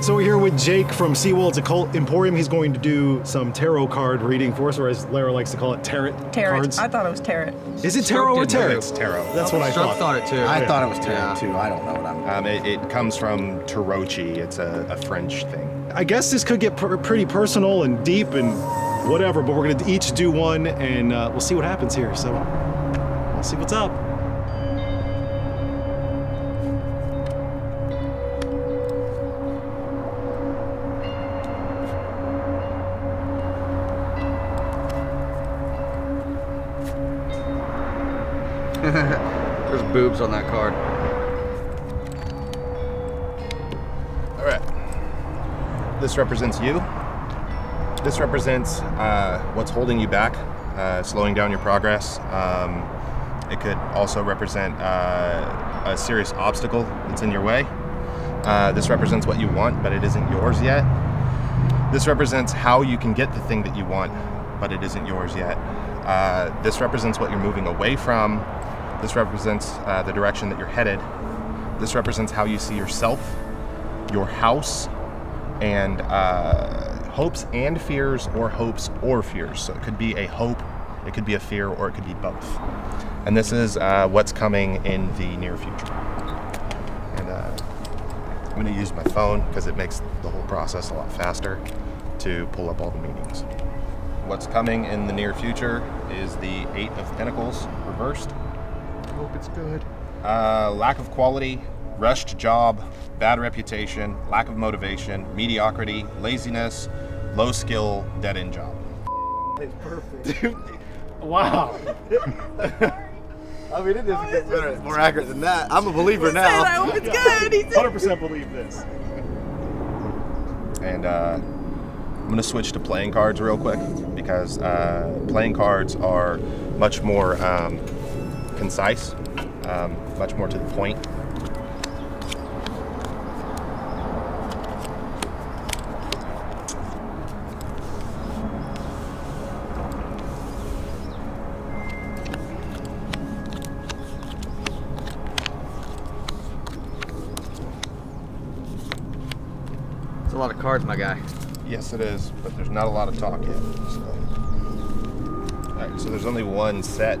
so we're here with Jake from SeaWorld's Occult Emporium. He's going to do some tarot card reading for us, or as Lara likes to call it, tarot cards. I thought it was tarot. Is it tarot or tarot? It's tarot. That's what I thought. it too. I thought it was tarot too. I don't know what I'm. It comes from tarochi. It's a French thing. I guess this could get pretty personal and deep and whatever, but we're going to each do one, and we'll see what happens here. So, we'll see what's up. There's boobs on that card. All right. This represents you. This represents what's holding you back, slowing down your progress. It could also represent a serious obstacle that's in your way. This represents what you want, but it isn't yours yet. This represents how you can get the thing that you want, but it isn't yours yet. This represents what you're moving away from. This represents the direction that you're headed. This represents how you see yourself, your house, and hopes and fears, or hopes or fears. So it could be a hope, it could be a fear, or it could be both. And this is what's coming in the near future. And I'm going to use my phone because it makes the whole process a lot faster to pull up all the meanings. What's coming in the near future is the Eight of Pentacles reversed. I hope it's good. Lack of quality, rushed job, bad reputation, lack of motivation, mediocrity, laziness, low skill, dead-end job. It's perfect. Dude. Wow. I mean, it doesn't get better. It's more accurate than that. I'm a believer now. I hope it's good. He said 100% believe this. And I'm going to switch to playing cards real quick because playing cards are much more concise, much more to the point. It's a lot of cards, my guy. Yes, it is, but there's not a lot of talk yet. So. All right, so there's only one set.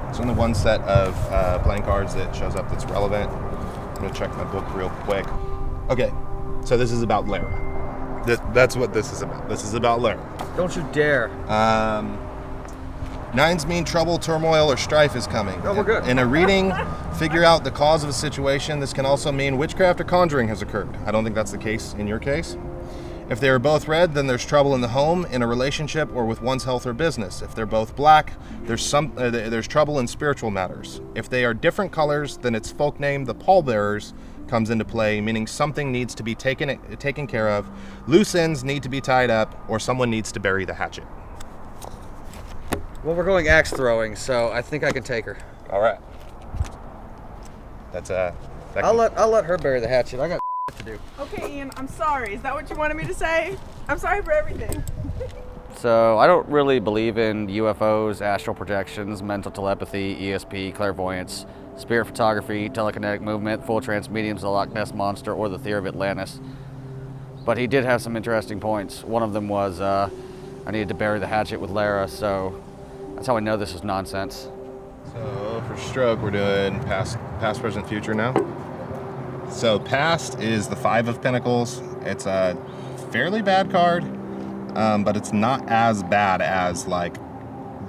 There's only one set of playing cards that shows up that's relevant. I'm gonna check my book real quick. Okay, so this is about Lara. That's what this is about. This is about Lara. Don't you dare. Nines mean trouble, turmoil, or strife is coming. Oh, we're good. In a reading, figure out the cause of a situation. This can also mean witchcraft or conjuring has occurred. I don't think that's the case in your case. If they are both red, then there's trouble in the home, in a relationship, or with one's health or business. If they're both black, there's trouble in spiritual matters. If they are different colors, then its folk name, the pallbearers, comes into play, meaning something needs to be taken care of, loose ends need to be tied up, or someone needs to bury the hatchet. Well, we're going axe throwing, so I think I can take her. All right. That's I'll let her bury the hatchet. I got to do. Okay, Ian, I'm sorry. Is that what you wanted me to say? I'm sorry for everything. So I don't really believe in UFOs, astral projections, mental telepathy, ESP, clairvoyance, spirit photography, telekinetic movement, full trance mediums, the Loch Ness Monster, or the theory of Atlantis. But he did have some interesting points. One of them was I needed to bury the hatchet with Lara, so that's how I know this is nonsense. So for stroke, we're doing past, present, future now. So past is the Five of Pentacles. It's a fairly bad card, but it's not as bad as like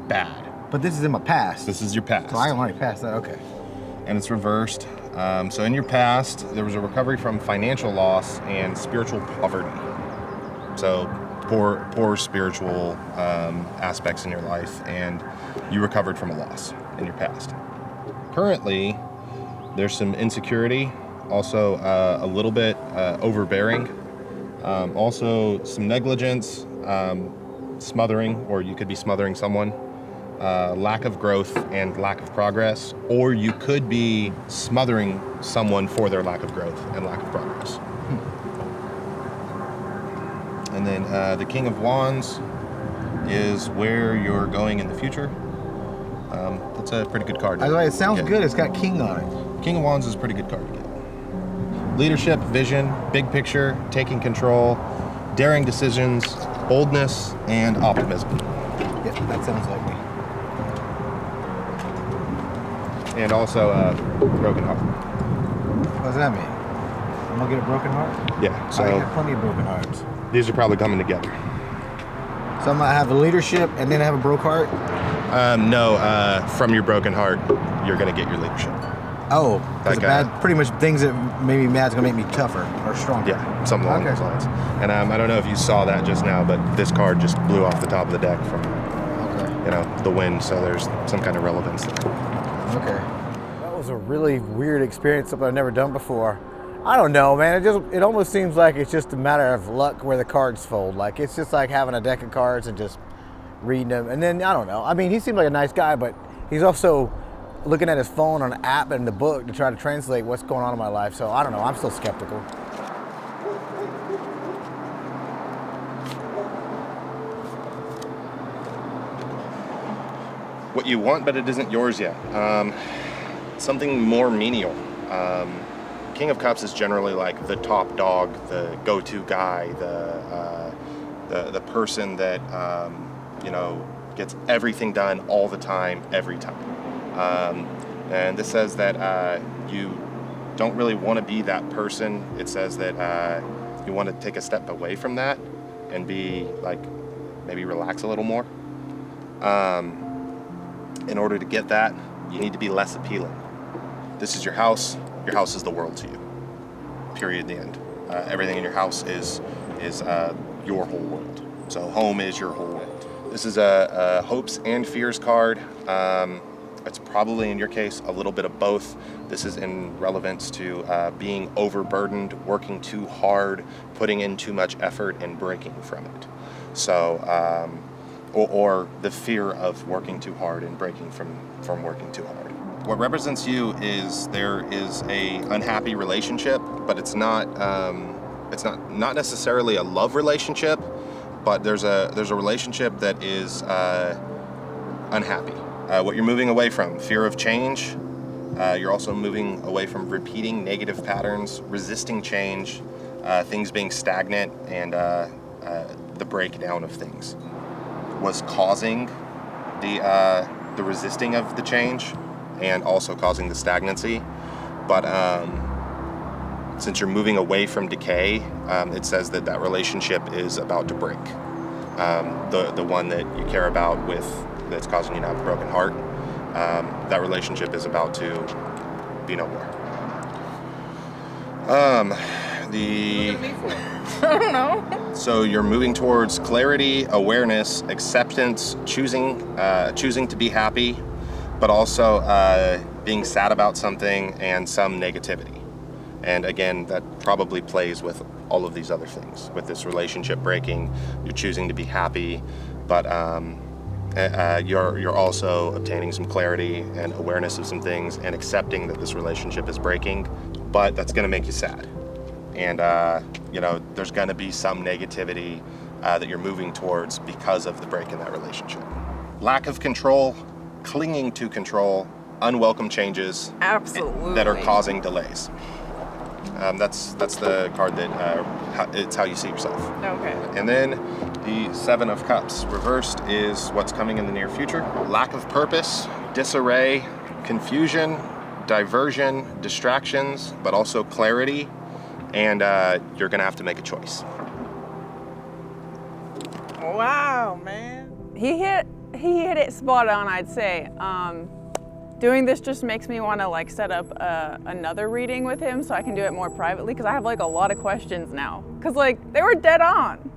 bad. But this is in my past. This is your past. So I already passed that. Okay. And it's reversed. So in your past, there was a recovery from financial loss and spiritual poverty. So poor spiritual aspects in your life, and you recovered from a loss in your past. Currently, there's some insecurity, also a little bit overbearing, also some negligence, smothering, or you could be smothering someone, lack of growth and lack of progress, or you could be smothering someone for their lack of growth and lack of progress. And then the King of Wands is where you're going in the future. That's a pretty good card. By the way, it sounds good. It's got king on it. King of Wands is a pretty good card to get. leadership, vision, big picture, taking control, daring decisions, boldness, and optimism. Yep, that sounds like me. And also broken heart. What does that mean? I'm gonna get a broken heart? Yeah, I so have plenty of broken hearts. these are probably coming together. So I'm gonna have a leadership and then have a broke heart? No, from your broken heart, you're gonna get your leadership. Oh, because Like, pretty much things that maybe mad's gonna make me tougher or stronger. Yeah, something along Okay. those lines. And I don't know if you saw that just now, but this card just blew off the top of the deck from, the wind, so there's some kind of relevance there. Okay. That was a really weird experience, something I've never done before. I don't know, man. It almost seems like it's just a matter of luck where the cards fold. Like, it's just like having a deck of cards and just reading them. And then, I don't know. I mean, he seemed like a nice guy, but he's also looking at his phone on an app and the book to try to translate what's going on in my life. So, I don't know. I'm still skeptical. What you want, but it isn't yours yet. Something more menial. King of Cups is generally like the top dog, the go-to guy, the person that gets everything done all the time, every time. And this says that you don't really want to be that person. It says that you want to take a step away from that and be like, maybe relax a little more. In order to get that, you need to be less appealing. This is your house. Your house is the world to you. Period. The end. Everything in your house is your whole world. So home is your whole world. This is a hopes and fears card. It's probably in your case a little bit of both. This is in relevance to being overburdened, working too hard, putting in too much effort, and breaking from it. So. Or the fear of working too hard and breaking from working too hard. What represents you is there is a unhappy relationship, but it's not necessarily a love relationship, but there's a relationship that is unhappy. What you're moving away from, fear of change. You're also moving away from repeating negative patterns, resisting change, things being stagnant, and the breakdown of things was causing the resisting of the change and also causing the stagnancy. But since you're moving away from decay, it says that relationship is about to break. The one that you care about that's causing you to have a broken heart, that relationship is about to be no more. I don't know. So you're moving towards clarity, awareness, acceptance, choosing to be happy, but also being sad about something and some negativity. And again, that probably plays with all of these other things. With this relationship breaking, you're choosing to be happy, but you're also obtaining some clarity and awareness of some things and accepting that this relationship is breaking, but that's going to make you sad. And there's going to be some negativity that you're moving towards because of the break in that relationship. Lack of control, clinging to control, unwelcome changes. Absolutely. That are causing delays. That's the card that it's how you see yourself. Okay. And then the Seven of Cups reversed is what's coming in the near future. Lack of purpose, disarray, confusion, diversion, distractions, but also clarity. And you're gonna have to make a choice. Wow, man. He hit it spot on, I'd say. Doing this just makes me want to set up another reading with him so I can do it more privately, because I have a lot of questions now. Because they were dead on.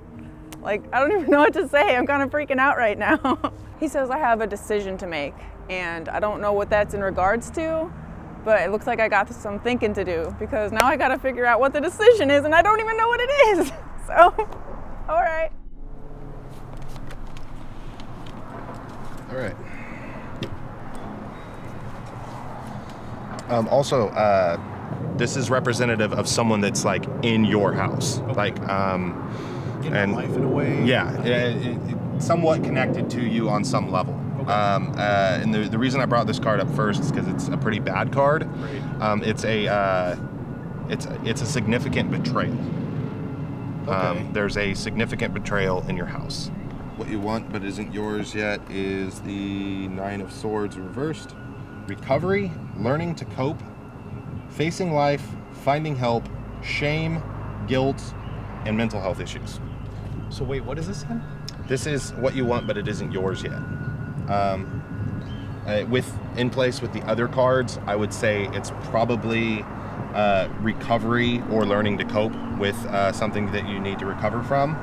I don't even know what to say. I'm kind of freaking out right now. He says I have a decision to make, and I don't know what that's in regards to. But it looks like I got some thinking to do, because now I got to figure out what the decision is, and I don't even know what it is. So, all right. All right. Also, this is representative of someone that's in your house, In life in a way. Yeah, somewhat connected to you on some level. And the reason I brought this card up first is because it's a pretty bad card. It's a It's a significant betrayal. Okay. There's a significant betrayal in your house. What you want but isn't yours yet is the Nine of Swords reversed. Recovery, learning to cope, facing life, finding help, shame, guilt, and mental health issues. So wait, what is this again? This is what you want but it isn't yours yet. In place with the other cards, I would say it's probably recovery or learning to cope with something that you need to recover from.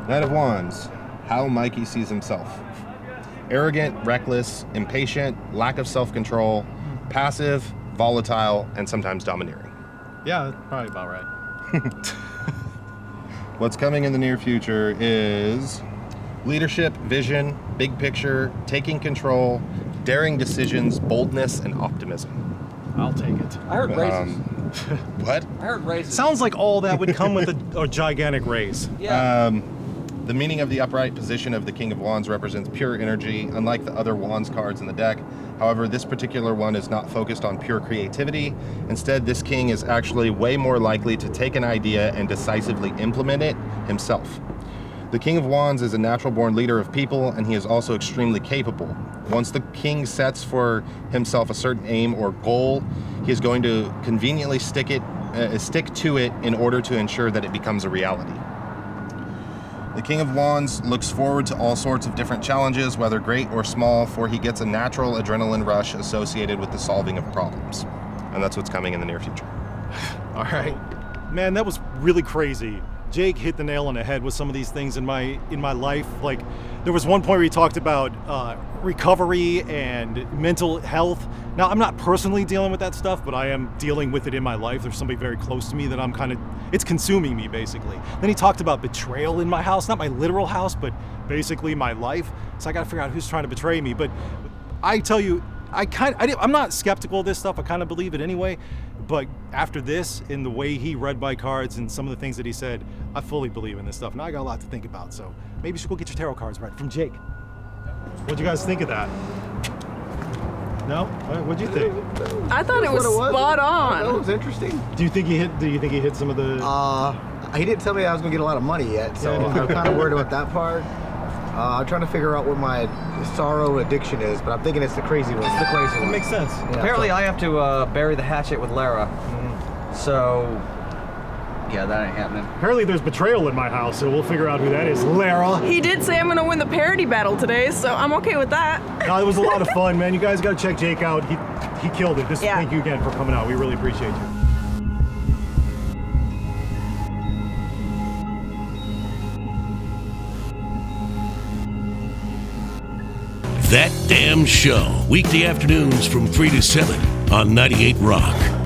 Knight of Wands, how Mikey sees himself. Arrogant, reckless, impatient, lack of self-control, passive, volatile, and sometimes domineering. Yeah, that's probably about right. What's coming in the near future is leadership, vision, big picture, taking control, daring decisions, boldness, and optimism. I'll take it. I heard raises. What? I heard raises. Sounds like all that would come with a gigantic raise. Yeah. The meaning of the upright position of the King of Wands represents pure energy, unlike the other Wands cards in the deck. However, this particular one is not focused on pure creativity. Instead, this king is actually way more likely to take an idea and decisively implement it himself. The King of Wands is a natural-born leader of people, and he is also extremely capable. Once the king sets for himself a certain aim or goal, he is going to conveniently stick to it in order to ensure that it becomes a reality. The King of Wands looks forward to all sorts of different challenges, whether great or small, for he gets a natural adrenaline rush associated with the solving of problems. And that's what's coming in the near future. All right. Man, that was really crazy. Jake hit the nail on the head with some of these things in my life. Like, there was one point where he talked about recovery and mental health. Now, I'm not personally dealing with that stuff, but I am dealing with it in my life. There's somebody very close to me that it's consuming me, basically. Then he talked about betrayal in my house, not my literal house, but basically my life. So I got to figure out who's trying to betray me. But I tell you, I'm not skeptical of this stuff. I kind of believe it anyway. But after this, in the way he read my cards and some of the things that he said, I fully believe in this stuff. Now I got a lot to think about. So maybe you should go get your tarot cards read from Jake. What'd you guys think of that? No? What'd you think? I thought it was spot on. That was interesting. Do you think he hit some of the? He didn't tell me I was gonna get a lot of money yet, so I'm kind of worried about that part. I'm trying to figure out what my sorrow addiction is, but I'm thinking it's the crazy one. It's the crazy one. It makes sense. Yeah, Apparently, I have to bury the hatchet with Lara. So, yeah, that ain't happening. Apparently there's betrayal in my house, so we'll figure out who that is. Lara. He did say I'm gonna win the parody battle today, so I'm okay with that. No, it was a lot of fun, man. You guys got to check Jake out. He killed it. Yeah. Thank you again for coming out. We really appreciate you. That Damn Show, weekday afternoons from 3 to 7 on 98 Rock.